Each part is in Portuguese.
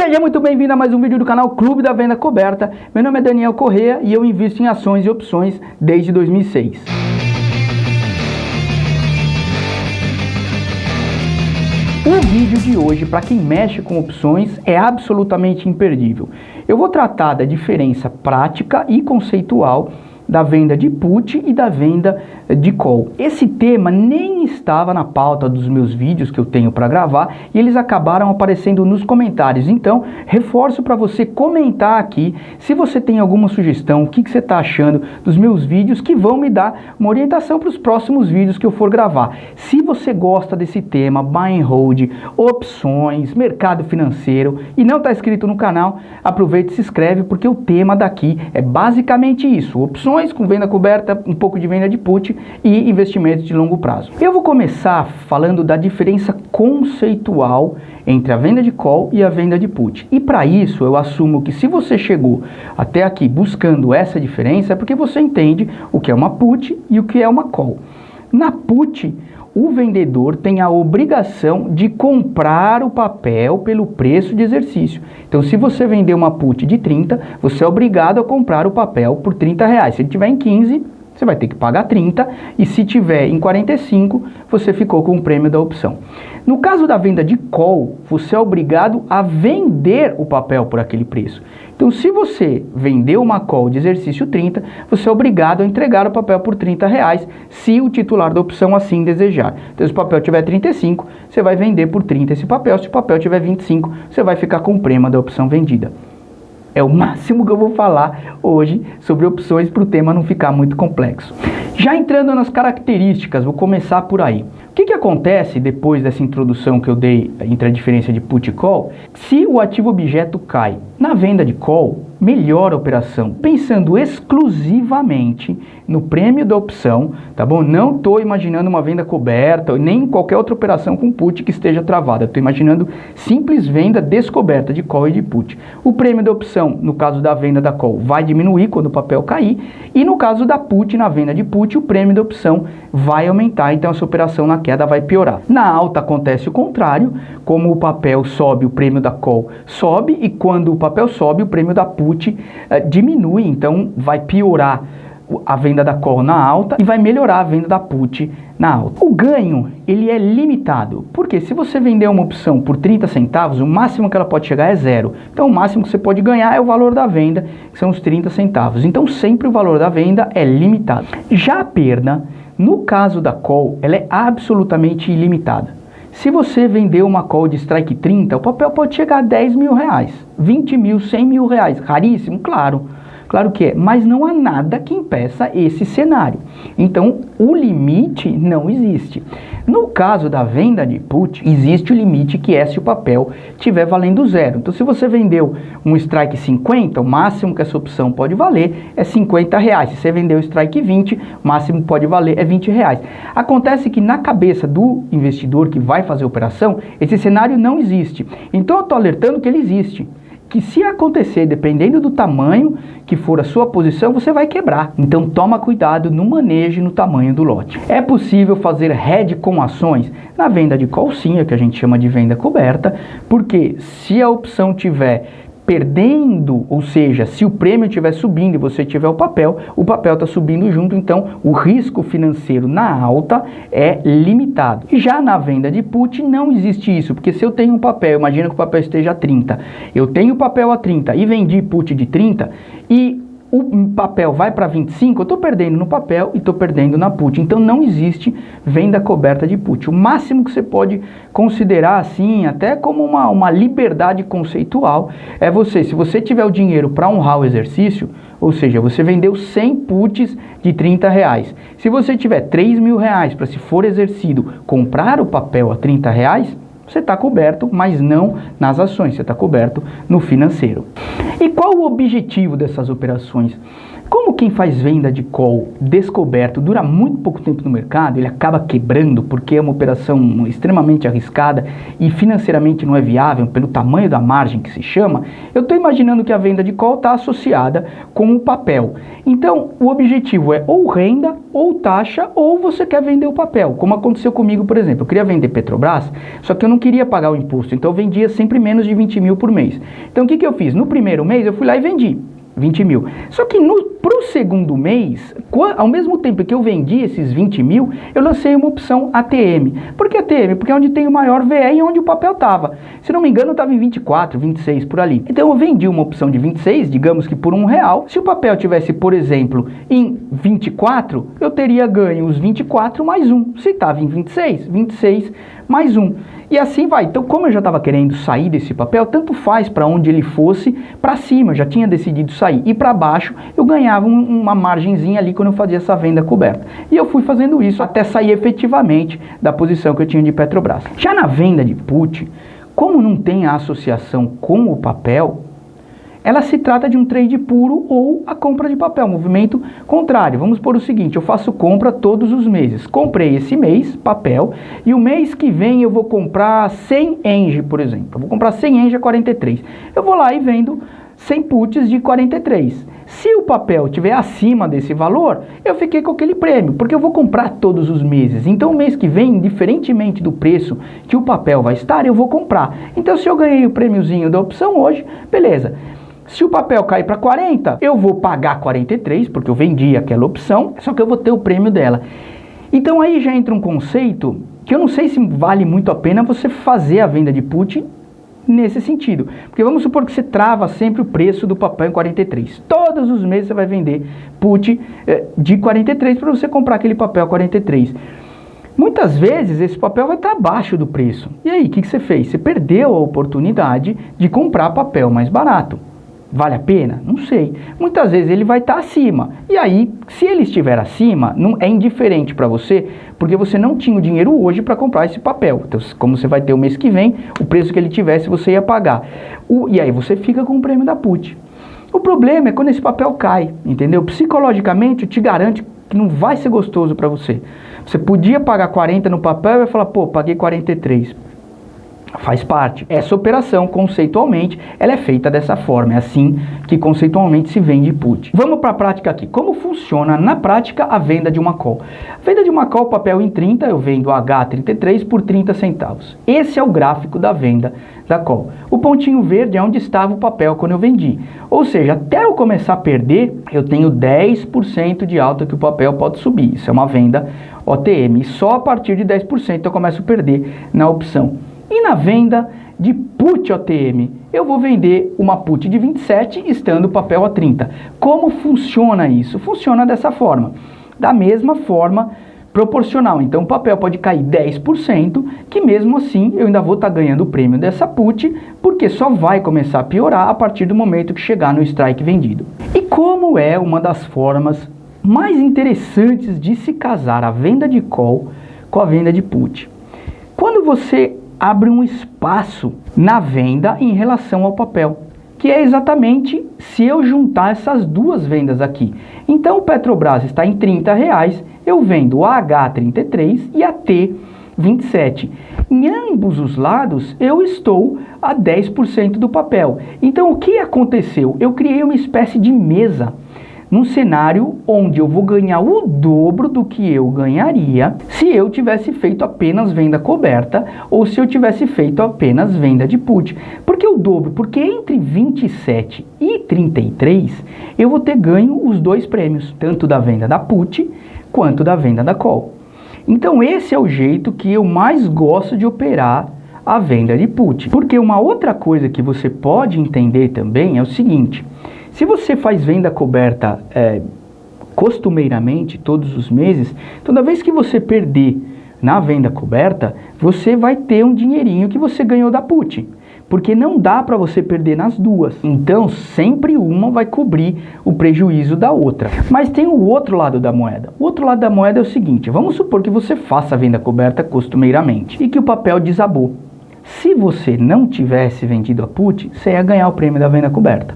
Seja muito bem-vindo a mais um vídeo do canal Clube da Venda Coberta. Meu nome é Daniel Corrêa e eu invisto em ações e opções desde 2006. O vídeo de hoje, para quem mexe com opções, é absolutamente imperdível. Eu vou tratar da diferença prática e conceitual da venda de put e da venda de call. Esse tema nem estava na pauta dos meus vídeos que eu tenho para gravar e eles acabaram aparecendo nos comentários. Então, reforço para você comentar aqui se você tem alguma sugestão, o que você está achando dos meus vídeos, que vão me dar uma orientação para os próximos vídeos que eu for gravar. Se você gosta desse tema, buy and hold, opções, mercado financeiro e não está inscrito no canal, aproveita e se inscreve porque o tema daqui é basicamente isso: opções com venda coberta, um pouco de venda de put e investimentos de longo prazo. Eu vou começar falando da diferença conceitual entre a venda de call e a venda de put. E para isso eu assumo que se você chegou até aqui buscando essa diferença é porque você entende o que é uma put e o que é uma call. Na put, o vendedor tem a obrigação de comprar o papel pelo preço de exercício. Então, se você vender uma put de 30, você é obrigado a comprar o papel por R$30. Se ele tiver em 15, você vai ter que pagar 30. E se tiver em 45, você ficou com o prêmio da opção. No caso da venda de call, você é obrigado a vender o papel por aquele preço. Então, se você vendeu uma call de exercício 30, você é obrigado a entregar o papel por R$30, se o titular da opção assim desejar. Então, se o papel tiver 35, você vai vender por 30 esse papel. Se o papel tiver 25, você vai ficar com o prêmio da opção vendida. É o máximo que eu vou falar hoje sobre opções para o tema não ficar muito complexo. Já entrando nas características, vou começar por aí. O que acontece depois dessa introdução que eu dei entre a diferença de put e call? Se o ativo objeto cai na venda de call, melhora a operação, pensando exclusivamente no prêmio da opção, tá bom? Não estou imaginando uma venda coberta, nem qualquer outra operação com put que esteja travada. Estou imaginando simples venda descoberta de call e de put. O prêmio da opção, no caso da venda da call, vai diminuir quando o papel cair, e no caso da put, na venda de put, o prêmio da opção vai aumentar, então essa operação na queda vai piorar. Na alta acontece o contrário, como o papel sobe, o prêmio da call sobe, e quando o papel sobe, o prêmio da put diminui, então vai piorar a venda da call na alta e vai melhorar a venda da put na alta. O ganho, ele é limitado, porque se você vender uma opção por 30 centavos, o máximo que ela pode chegar é zero. Então o máximo que você pode ganhar é o valor da venda, que são os 30 centavos. Então sempre o valor da venda é limitado. Já a perda, no caso da call, ela é absolutamente ilimitada. Se você vender uma call de strike 30, o papel pode chegar a 10 mil reais, 20 mil, 100 mil reais. Raríssimo? Claro que é, mas não há nada que impeça esse cenário. Então, o limite não existe. No caso da venda de put, existe o limite, que é se o papel estiver valendo zero. Então, se você vendeu um strike 50, o máximo que essa opção pode valer é 50 reais. Se você vendeu o strike 20, o máximo que pode valer é 20 reais. Acontece que na cabeça do investidor que vai fazer a operação, esse cenário não existe. Então, eu estou alertando que ele existe. Que se acontecer, dependendo do tamanho que for a sua posição, você vai quebrar. Então toma cuidado no manejo e no tamanho do lote. É possível fazer hedge com ações? Na venda de call sim, é que a gente chama de venda coberta, porque se a opção tiver perdendo, ou seja, se o prêmio estiver subindo e você tiver o papel está subindo junto, então o risco financeiro na alta é limitado. Já na venda de put não existe isso, porque se eu tenho um papel, imagina que o papel esteja a 30, eu tenho o papel a 30 e vendi put de 30 e o papel vai para 25, eu estou perdendo no papel e estou perdendo na put. Então não existe venda coberta de put. O máximo que você pode considerar assim, até como uma liberdade conceitual, é se você tiver o dinheiro para honrar o exercício, ou seja, você vendeu 100 puts de 30 reais. Se você tiver 3 mil reais para, se for exercido, comprar o papel a 30 reais, você está coberto, mas não nas ações, você está coberto no financeiro. E qual o objetivo dessas operações? Como quem faz venda de call descoberto dura muito pouco tempo no mercado, ele acaba quebrando porque é uma operação extremamente arriscada e financeiramente não é viável pelo tamanho da margem que se chama, eu estou imaginando que a venda de call está associada com o papel. Então, o objetivo é ou renda, ou taxa, ou você quer vender o papel, como aconteceu comigo, por exemplo. Eu queria vender Petrobras, só que eu não queria pagar o imposto, então eu vendia sempre menos de 20 mil por mês. Então, o que eu fiz? No primeiro mês, eu fui lá e vendi 20 mil. Só que pro segundo mês, ao mesmo tempo que eu vendi esses 20 mil, eu lancei uma opção ATM. Por que ATM? Porque é onde tem o maior VE e onde o papel estava. Se não me engano, estava em 24, 26, por ali. Então eu vendi uma opção de 26, digamos que por R$1. Se o papel tivesse, por exemplo, em 24, eu teria ganho os 24 mais 1. Se estava em 26, 26 mais 1. E assim vai. Então, como eu já estava querendo sair desse papel, tanto faz para onde ele fosse, para cima, eu já tinha decidido sair. E para baixo, eu ganhava uma margenzinha ali quando eu fazia essa venda coberta. E eu fui fazendo isso até sair efetivamente da posição que eu tinha de Petrobras. Já na venda de put, como não tem a associação com o papel, ela se trata de um trade puro ou a compra de papel, movimento contrário. Vamos por o seguinte, eu faço compra todos os meses. Comprei esse mês papel e o mês que vem eu vou comprar 100 ENGE, por exemplo. Eu vou comprar 100 ENGE a 43. Eu vou lá e vendo 100 puts de 43. Se o papel estiver acima desse valor, eu fiquei com aquele prêmio, porque eu vou comprar todos os meses. Então, o mês que vem, diferentemente do preço que o papel vai estar, eu vou comprar. Então, se eu ganhei o prêmiozinho da opção hoje, beleza. Se o papel cair para 40, eu vou pagar 43, porque eu vendi aquela opção, só que eu vou ter o prêmio dela. Então aí já entra um conceito que eu não sei se vale muito a pena você fazer a venda de put nesse sentido. Porque vamos supor que você trava sempre o preço do papel em 43. Todos os meses você vai vender put de 43 para você comprar aquele papel 43. Muitas vezes esse papel vai estar abaixo do preço. E aí, o que você fez? Você perdeu a oportunidade de comprar papel mais barato. Vale a pena? Não sei. Muitas vezes ele vai estar acima. E aí, se ele estiver acima, não é indiferente para você, porque você não tinha o dinheiro hoje para comprar esse papel. Então, como você vai ter o mês que vem, o preço que ele tivesse, você ia pagar. E aí você fica com o prêmio da put. O problema é quando esse papel cai, entendeu? Psicologicamente, eu te garanto que não vai ser gostoso para você. Você podia pagar 40 no papel e vai falar, pô, paguei 43. Faz parte. Essa operação, conceitualmente, ela é feita dessa forma. É assim que conceitualmente se vende put. Vamos para a prática aqui. Como funciona na prática a venda de uma call? A venda de uma call, papel em 30, eu vendo H33 por 30 centavos. Esse é o gráfico da venda da call. O pontinho verde é onde estava o papel quando eu vendi. Ou seja, até eu começar a perder, eu tenho 10% de alta que o papel pode subir. Isso é uma venda OTM. E só a partir de 10% eu começo a perder na opção. E na venda de put OTM, eu vou vender uma put de 27 estando o papel a 30. Como funciona isso? Funciona dessa forma. Da mesma forma proporcional. Então o papel pode cair 10%, que mesmo assim eu ainda vou estar ganhando o prêmio dessa put, porque só vai começar a piorar a partir do momento que chegar no strike vendido. E como é uma das formas mais interessantes de se casar a venda de call com a venda de put? Quando você abre um espaço na venda em relação ao papel, que é exatamente se eu juntar essas duas vendas aqui. Então o Petrobras está em R$30, eu vendo o H33 e a T27. Em ambos os lados eu estou a 10% do papel. Então o que aconteceu? Eu criei uma espécie de mesa num cenário onde eu vou ganhar o dobro do que eu ganharia se eu tivesse feito apenas venda coberta ou se eu tivesse feito apenas venda de put. Por que o dobro? Porque entre 27 e 33 eu vou ter ganho os dois prêmios, tanto da venda da put quanto da venda da call. Então esse é o jeito que eu mais gosto de operar a venda de put. Porque uma outra coisa que você pode entender também é o seguinte: se você faz venda coberta costumeiramente, todos os meses, toda vez que você perder na venda coberta, você vai ter um dinheirinho que você ganhou da put. Porque não dá para você perder nas duas. Então, sempre uma vai cobrir o prejuízo da outra. Mas tem o outro lado da moeda. O outro lado da moeda é o seguinte: vamos supor que você faça a venda coberta costumeiramente e que o papel desabou. Se você não tivesse vendido a put, você ia ganhar o prêmio da venda coberta.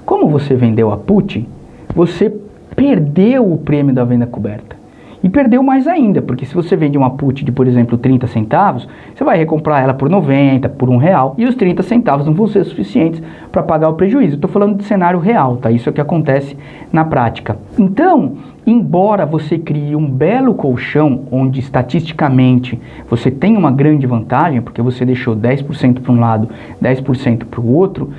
Como você vendeu a put, você perdeu o prêmio da venda coberta. E perdeu mais ainda, porque se você vende uma put de, por exemplo, 30 centavos, você vai recomprar ela por 90, por R$1, e os 30 centavos não vão ser suficientes para pagar o prejuízo. Estou falando de cenário real, tá? Isso é o que acontece na prática. Então, embora você crie um belo colchão, onde estatisticamente você tem uma grande vantagem, porque você deixou 10% para um lado, 10% para o outro,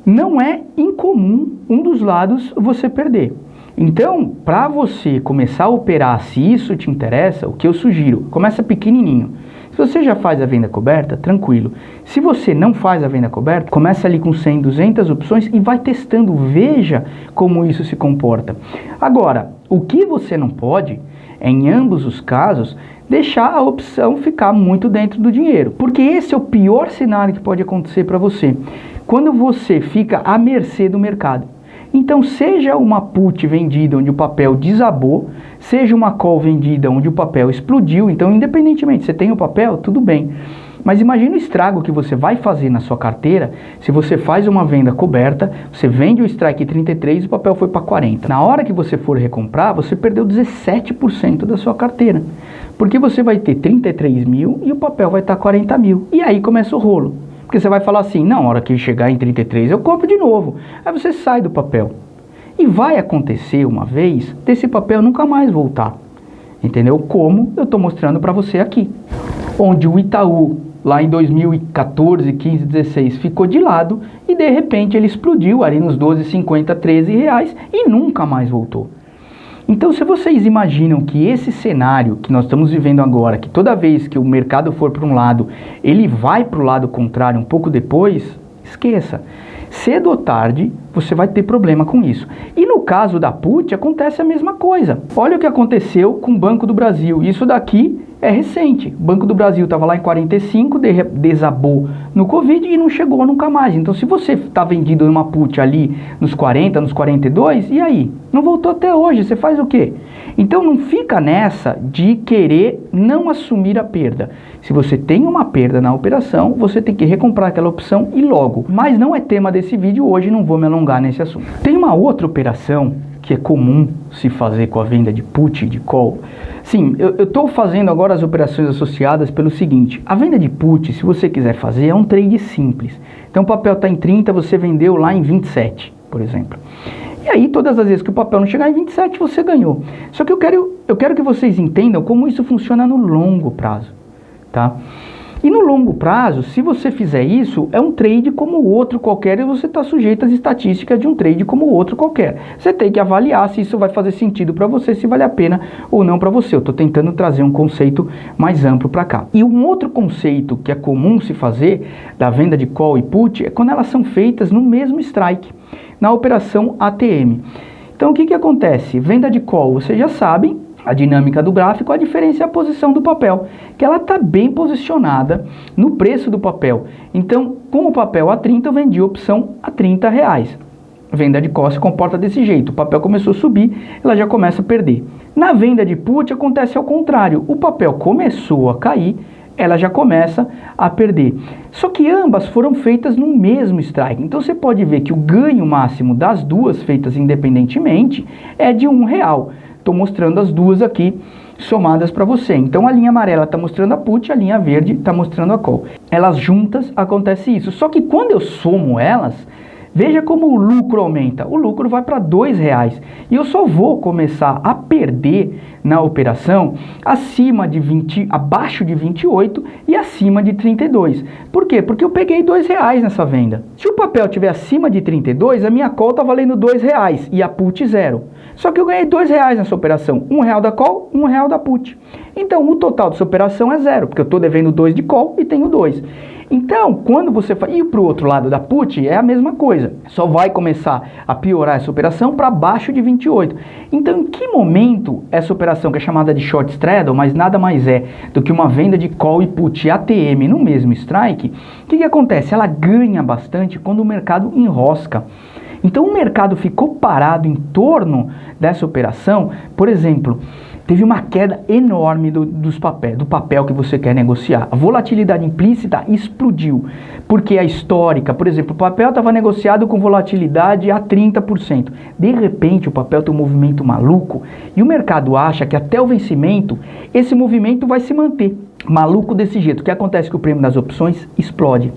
não é incomum um dos lados você perder. Então, para você começar a operar, se isso te interessa, o que eu sugiro, começa pequenininho. Se você já faz a venda coberta, tranquilo. Se você não faz a venda coberta, começa ali com 100, 200 opções e vai testando, veja como isso se comporta. Agora, o que você não pode é, em ambos os casos, deixar a opção ficar muito dentro do dinheiro. Porque esse é o pior cenário que pode acontecer para você, quando você fica à mercê do mercado. Então, seja uma put vendida onde o papel desabou, seja uma call vendida onde o papel explodiu, então, independentemente, você tem o papel, tudo bem. Mas imagine o estrago que você vai fazer na sua carteira se você faz uma venda coberta, você vende o strike 33 e o papel foi para 40. Na hora que você for recomprar, você perdeu 17% da sua carteira. Porque você vai ter 33 mil e o papel vai estar 40 mil. E aí começa o rolo. Porque você vai falar assim, não, na hora que chegar em 33 eu compro de novo. Aí você sai do papel. E vai acontecer uma vez desse papel nunca mais voltar. Entendeu? Como eu estou mostrando para você aqui. Onde o Itaú, lá em 2014, 15, 16, ficou de lado e de repente ele explodiu ali nos 12,50, 13 reais e nunca mais voltou. Então, se vocês imaginam que esse cenário que nós estamos vivendo agora, que toda vez que o mercado for para um lado, ele vai para o lado contrário um pouco depois, esqueça. Cedo ou tarde, você vai ter problema com isso. E no caso da put, acontece a mesma coisa. Olha o que aconteceu com o Banco do Brasil. Isso daqui é recente. O Banco do Brasil estava lá em 45, desabou no Covid e não chegou nunca mais. Então, se você está vendido numa put ali nos 40, nos 42, e aí? Não voltou até hoje, você faz o quê? Então, não fica nessa de querer não assumir a perda. Se você tem uma perda na operação, você tem que recomprar aquela opção e logo. Mas não é tema desse vídeo hoje, não vou me alongar nesse assunto. Tem uma outra operação que é comum se fazer com a venda de put e de call. Sim, eu estou fazendo agora as operações associadas pelo seguinte. A venda de put, se você quiser fazer, é um trade simples. Então o papel está em 30, você vendeu lá em 27, por exemplo. E aí todas as vezes que o papel não chegar em 27, você ganhou. Só que eu quero que vocês entendam como isso funciona no longo prazo, tá? E no longo prazo, se você fizer isso, é um trade como o outro qualquer e você está sujeito às estatísticas de um trade como o outro qualquer. Você tem que avaliar se isso vai fazer sentido para você, se vale a pena ou não para você. Eu estou tentando trazer um conceito mais amplo para cá. E um outro conceito que é comum se fazer da venda de call e put é quando elas são feitas no mesmo strike, na operação ATM. Então o que acontece? Venda de call, vocês já sabem, a dinâmica do gráfico, a diferença é a posição do papel, que ela está bem posicionada no preço do papel. Então, com o papel a 30, eu vendi a opção a 30 reais. Venda de call se comporta desse jeito, o papel começou a subir, ela já começa a perder. Na venda de put acontece ao contrário, o papel começou a cair, ela já começa a perder. Só que ambas foram feitas no mesmo strike. Então você pode ver que o ganho máximo das duas feitas independentemente é de R$1. Estou mostrando as duas aqui somadas para você. Então a linha amarela está mostrando a put, a linha verde está mostrando a call. Elas juntas acontece isso. Só que quando eu somo elas, veja como o lucro aumenta. O lucro vai para R$2. E eu só vou começar a perder na operação acima de 20, abaixo de 28 e acima de 32. Por quê? Porque eu peguei R$2 nessa venda. Se o papel estiver acima de 32, a minha call está valendo R$2 e a put 0. Só que eu ganhei R$2 nessa operação. R$1 da call, R$1 da put. Então o total dessa operação é 0, porque eu estou devendo 2 de call e tenho 2. Então, quando você faz... E para o outro lado da put é a mesma coisa. Só vai começar a piorar essa operação para baixo de 28. Então, em que momento essa operação, que é chamada de short straddle, mas nada mais é do que uma venda de call e put ATM no mesmo strike, o que acontece? Ela ganha bastante quando o mercado enrosca. Então, o mercado ficou parado em torno dessa operação. Por exemplo, teve uma queda enorme do papel que você quer negociar. A volatilidade implícita explodiu, porque a histórica, por exemplo, o papel estava negociado com volatilidade a 30%. De repente, o papel tem um movimento maluco e o mercado acha que até o vencimento, esse movimento vai se manter. Maluco desse jeito. O que acontece é que o prêmio das opções explode.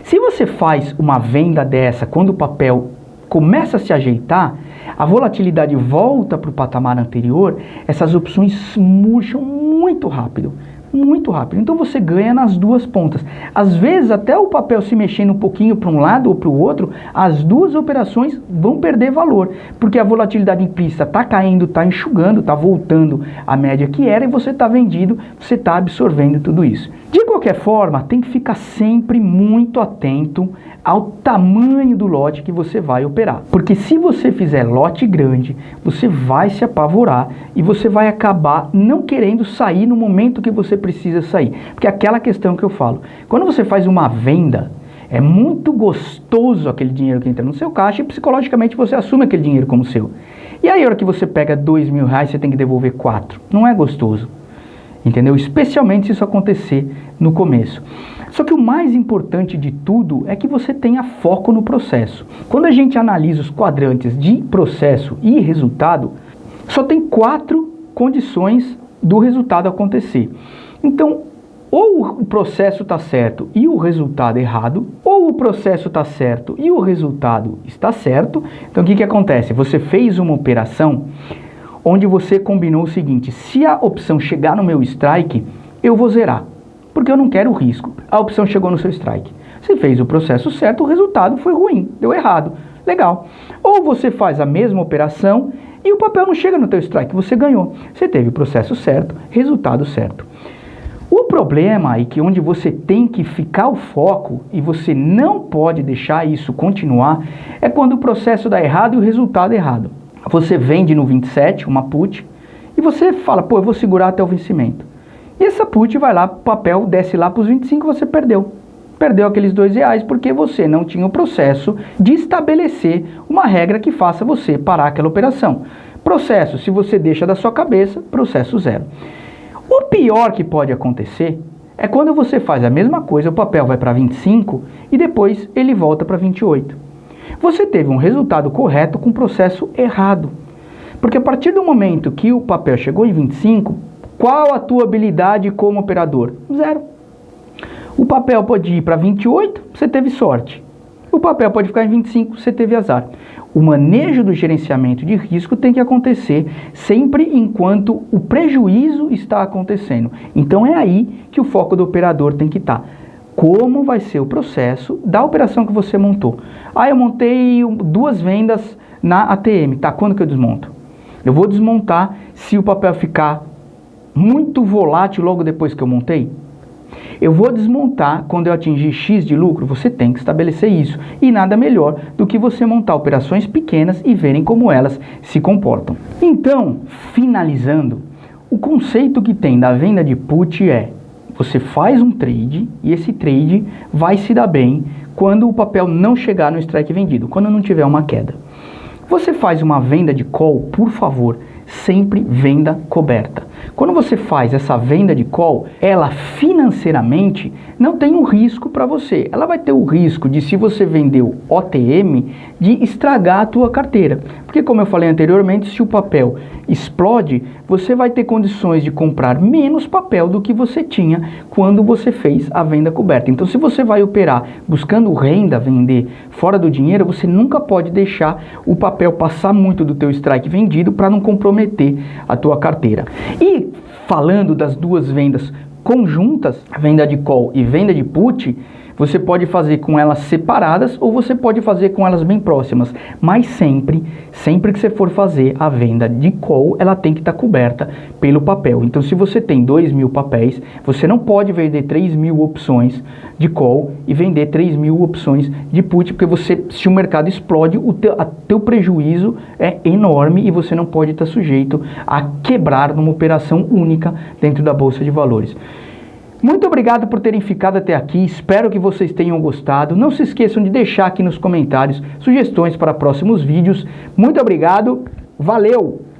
Se você faz uma venda dessa quando o papel começa a se ajeitar, a volatilidade volta para o patamar anterior, essas opções murcham muito rápido. Muito rápido. Então você ganha nas duas pontas. Às vezes, até o papel se mexendo um pouquinho para um lado ou para o outro, as duas operações vão perder valor, porque a volatilidade implícita está caindo, está enxugando, está voltando à média que era e você está vendido, você está absorvendo tudo isso. De qualquer forma, tem que ficar sempre muito atento ao tamanho do lote que você vai operar. Porque se você fizer lote grande, você vai se apavorar e você vai acabar não querendo sair no momento que você precisa sair. Porque é aquela questão que eu falo. Quando você faz uma venda, é muito gostoso aquele dinheiro que entra no seu caixa e psicologicamente você assume aquele dinheiro como seu. E aí a hora que você pega R$2.000, você tem que devolver 4. Não é gostoso. Entendeu? Especialmente se isso acontecer no começo. Só que o mais importante de tudo é que você tenha foco no processo. Quando a gente analisa os quadrantes de processo e resultado, só tem 4 condições do resultado acontecer. Então, ou o processo está certo e o resultado errado, ou o processo está certo e o resultado está certo. Então, o que acontece? Você fez uma operação onde você combinou o seguinte: se a opção chegar no meu strike, eu vou zerar, porque eu não quero o risco. A opção chegou no seu strike. Você fez o processo certo, o resultado foi ruim, deu errado. Legal. Ou você faz a mesma operação e o papel não chega no teu strike, você ganhou. Você teve o processo certo, resultado certo. O problema é que onde você tem que ficar o foco, e você não pode deixar isso continuar, é quando o processo dá errado e o resultado é errado. Você vende no 27, uma put, e você fala, pô, eu vou segurar até o vencimento. E essa put vai lá, o papel desce lá para os 25, você perdeu. Perdeu aqueles R$2 porque você não tinha o processo de estabelecer uma regra que faça você parar aquela operação. Processo, se você deixa da sua cabeça, processo zero. O pior que pode acontecer é quando você faz a mesma coisa, o papel vai para 25 e depois ele volta para 28. Você teve um resultado correto com o processo errado. Porque a partir do momento que o papel chegou em 25, qual a tua habilidade como operador? Zero. O papel pode ir para 28, você teve sorte. O papel pode ficar em 25, você teve azar. O manejo do gerenciamento de risco tem que acontecer sempre enquanto o prejuízo está acontecendo. Então é aí que o foco do operador tem que estar. Como vai ser o processo da operação que você montou? Ah, eu montei 2 vendas na ATM. Tá, quando que eu desmonto? Eu vou desmontar se o papel ficar muito volátil logo depois que eu montei? Eu vou desmontar quando eu atingir X de lucro? Você tem que estabelecer isso. E nada melhor do que você montar operações pequenas e verem como elas se comportam. Então, finalizando, o conceito que tem da venda de put é: você faz um trade e esse trade vai se dar bem quando o papel não chegar no strike vendido, quando não tiver uma queda. Você faz uma venda de call, por favor, sempre venda coberta. Quando você faz essa venda de call, ela financeiramente não tem um risco para você. Ela vai ter o risco de, se você vendeu OTM, de estragar a tua carteira. Porque, como eu falei anteriormente, se o papel explode, você vai ter condições de comprar menos papel do que você tinha quando você fez a venda coberta. Então, se você vai operar buscando renda, vender fora do dinheiro, você nunca pode deixar o papel passar muito do teu strike vendido para não comprometer a tua carteira. E falando das duas vendas conjuntas, a venda de call e venda de put, você pode fazer com elas separadas ou você pode fazer com elas bem próximas. Mas sempre que você for fazer a venda de call, ela tem que estar coberta pelo papel. Então, se você tem 2.000 papéis, você não pode vender 3.000 opções de call e vender 3.000 opções de put, porque se o mercado explode, o teu prejuízo é enorme e você não pode estar sujeito a quebrar numa operação única dentro da Bolsa de Valores. Muito obrigado por terem ficado até aqui, espero que vocês tenham gostado. Não se esqueçam de deixar aqui nos comentários sugestões para próximos vídeos. Muito obrigado, valeu!